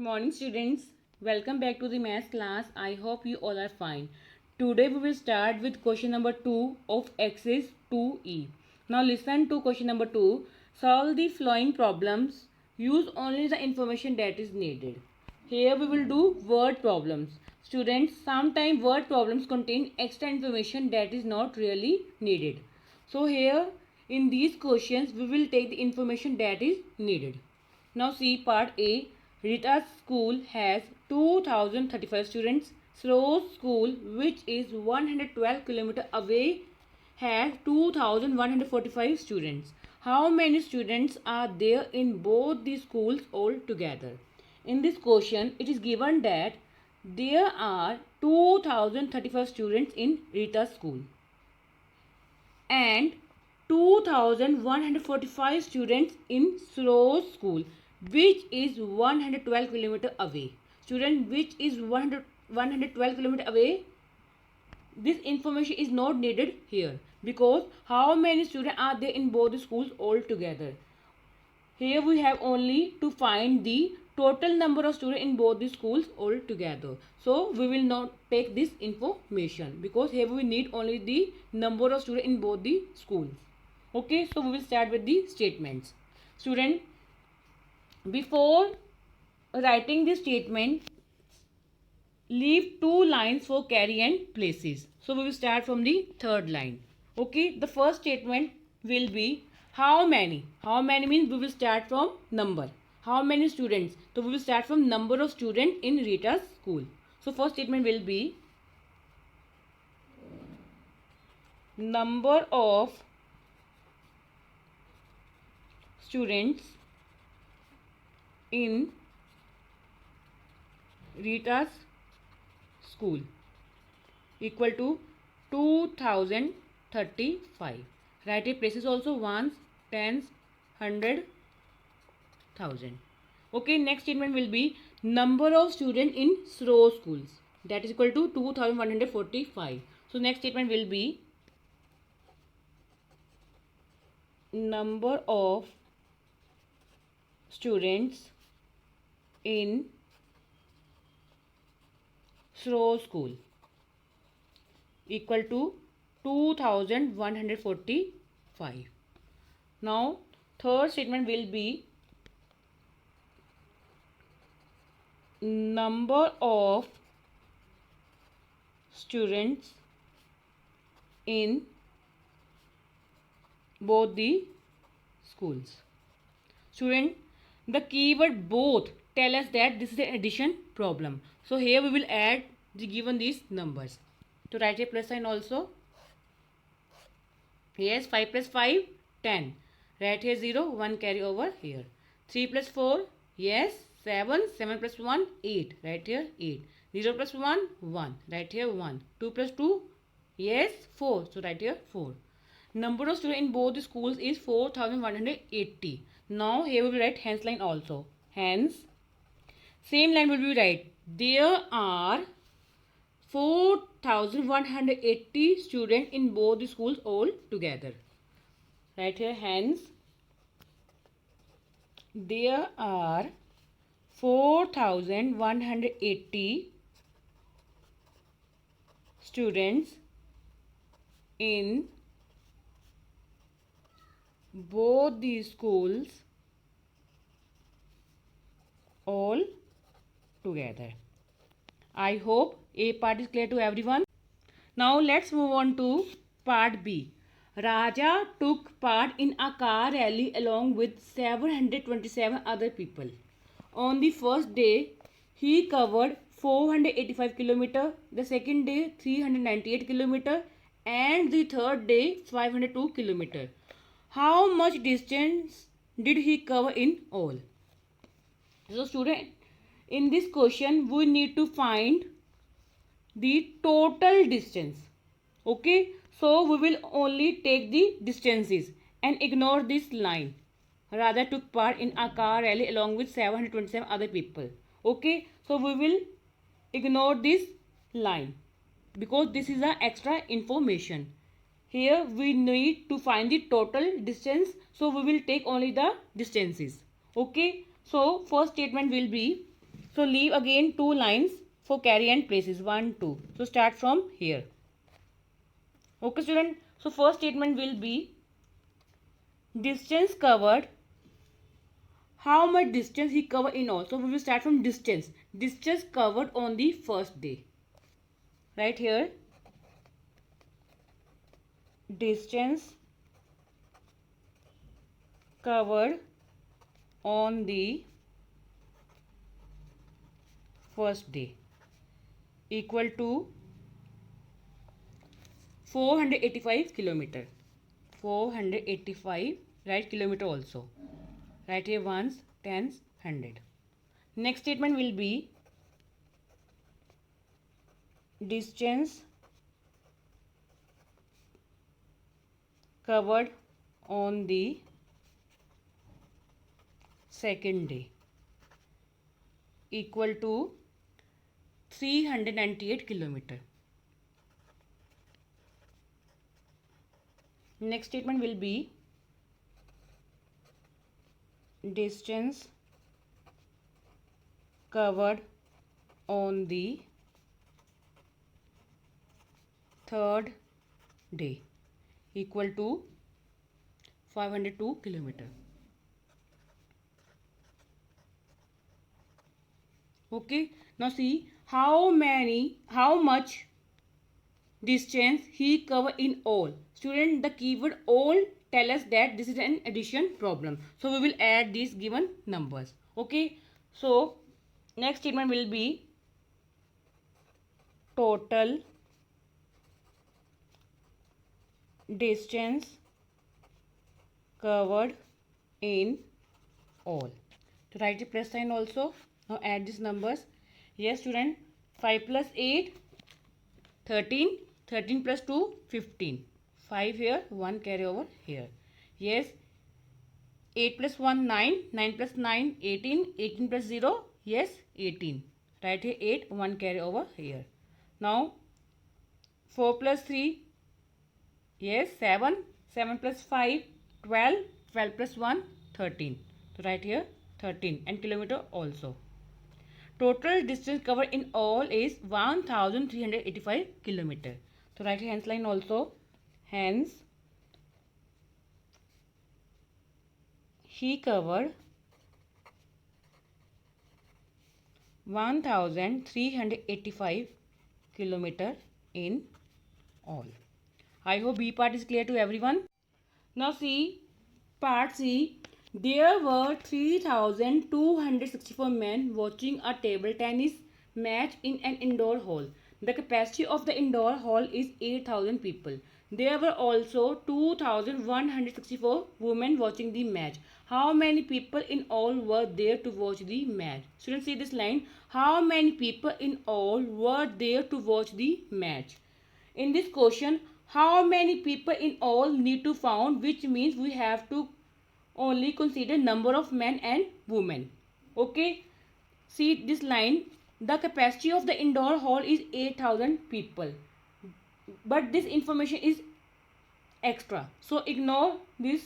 morning students. Welcome back to the math class. I hope you all are fine. Today we will start with question number 2 of exercise 2e. Now listen to question number 2. Solve the following problems. Use only the information that is needed. Here we will do word problems. Students, sometimes word problems contain extra information that is not really needed. So here in these questions we will take the information that is needed. Now see part A. Rita's school has 2035 students. Sro's school, which is 112 km away, has 2145 students. How many students are there in both the schools altogether? In this question, it is given that there are 2035 students in Rita's school and 2145 students in Sro's school, which is 112 km away. Student, which is 112 km away, this information is not needed here because how many students are there in both the schools altogether? Here we have only to find the total number of students in both the schools altogether. So we will not take this information because here we need only the number of students in both the schools. Okay, so we will start with the statements. Student, before writing the statement, leave 2 lines for carry and places. So we will start from the third line. Okay, the first statement will be how many. How many means we will start from number. How many students? So we will start from number of students in Rita's school. So first statement will be number of students in Rita's school equal to 2035. Write it places also, ones, tens, 100, 1000. Okay, next statement will be number of students in Sro schools, that is equal to 2145. So next statement will be number of students in Sro school equal to 2145. Now third statement will be number of students in both the schools. Student, the keyword both tell us that this is an addition problem. So here we will add the given these numbers. To write a plus sign also. Yes, 5 plus 5, 10. Write here 0, 1 carry over here. 3 plus 4, yes, 7. 7 plus 1, 8. Write here 8. 0 plus 1, 1. Write here 1. 2 plus 2, yes, 4. So write here 4. Number of students in both the schools is 4180. Now here we will write hence line also. Hence, same line will be write. There are 4180 students in both the schools all together. Right here, hence, there are 4180 students in both the schools all together. I hope A part is clear to everyone. Now let's move on to part B. Raja took part in a car rally along with 727 other people. On the first day, he covered 485 km, the second day 398 km, and the third day 502 km. How much distance did he cover in all? So student, in this question we need to find the total distance. Okay, so we will only take the distances and ignore this line. Radha took part in a car rally along with 727 other people. Okay, so we will ignore this line because this is a extra information. Here we need to find the total distance, so we will take only the distances. Okay, so first statement will be So leave again 2 lines for carry and places. 1, 2. So start from here. Okay, student. So first statement will be distance covered. How much distance he covered in all. So we will start from distance. Distance covered on the first day. Right here. Distance covered on the first day equal to 485 kilometer. 485, right, kilometer also. Right here ones, tens, 100. Next statement will be distance covered on the second day equal to 398 kilometer. Next statement will be distance covered on the third day equal to 502 kilometer. Okay, now see how much distance he covered in all. Student, the keyword all tell us that this is an addition problem. So we will add these given numbers. Okay, so next statement will be total distance covered in all. To write the plus sign also. Now add these numbers. Yes, student, 5 plus 8, 13. 13 plus 2, 15. 5 here, 1 carry over here. Yes, 8 plus 1, 9. 9 plus 9, 18. 18 plus 0, yes, 18. Right here 8, 1 carry over here. Now 4 plus 3, yes, 7. 7 plus 5, 12. 12 plus 1, 13. So right here 13 and kilometer also. Total distance covered in all is 1385 kilometer. So write hence line also. Hence he covered 1385 kilometer in all. I hope B part is clear to everyone. Now see part C. There were 3,264 men watching a table tennis match in an indoor hall. The capacity of the indoor hall is 8,000 people. There were also 2,164 women watching the match. How many people in all were there to watch the match? Students, see this line. How many people in all were there to watch the match? In this question, how many people in all need to found, which means we have to only consider number of men and women. Okay, see this line. The capacity of the indoor hall is 8,000 people, but this information is extra, so ignore this.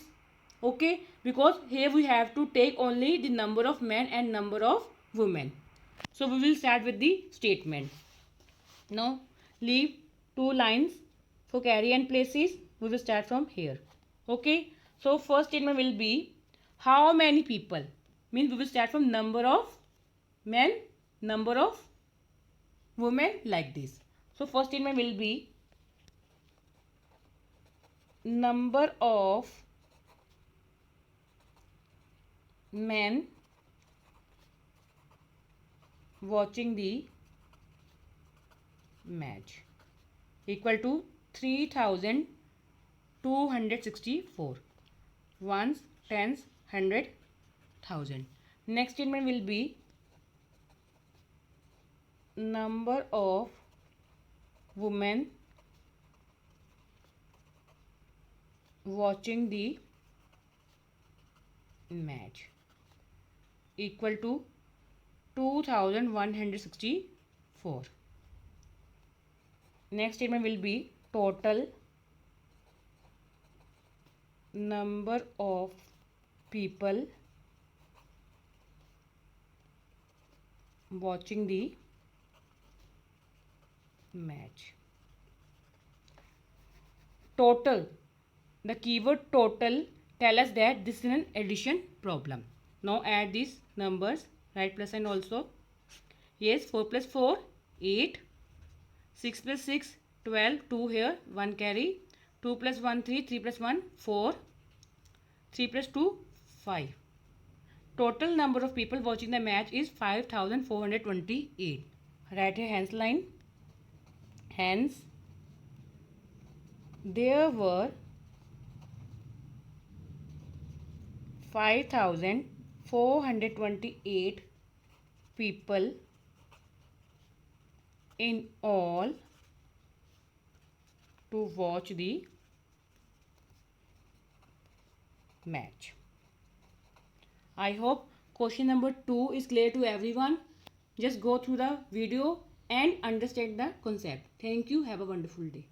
Okay, because here we have to take only the number of men and number of women. So we will start with the statement. Now leave 2 lines for carry and places. We will start from here. Okay, so first statement will be how many people, means we will start from number of men, number of women, like this. So first statement will be number of men watching the match equal to 3,264. Ones, tens, 100, 1,000. Next statement will be number of women watching the match equal to 2,164. Next statement will be total number of people watching the match. Total. The keyword total tell us that this is an addition problem. Now add these numbers, write plus sign also. Yes, 4 plus 4, 8. 6 plus 6, 12. 2 here, 1 carry. 2 plus 1, 3. 3 plus 1, 4. 3 plus 2, 5. Total number of people watching the match is 5,428. Write here hence line. Hence, there were 5,428 people in all to watch the match. I hope question number 2 is clear to everyone. Just go through the video and understand the concept. Thank you. Have a wonderful day.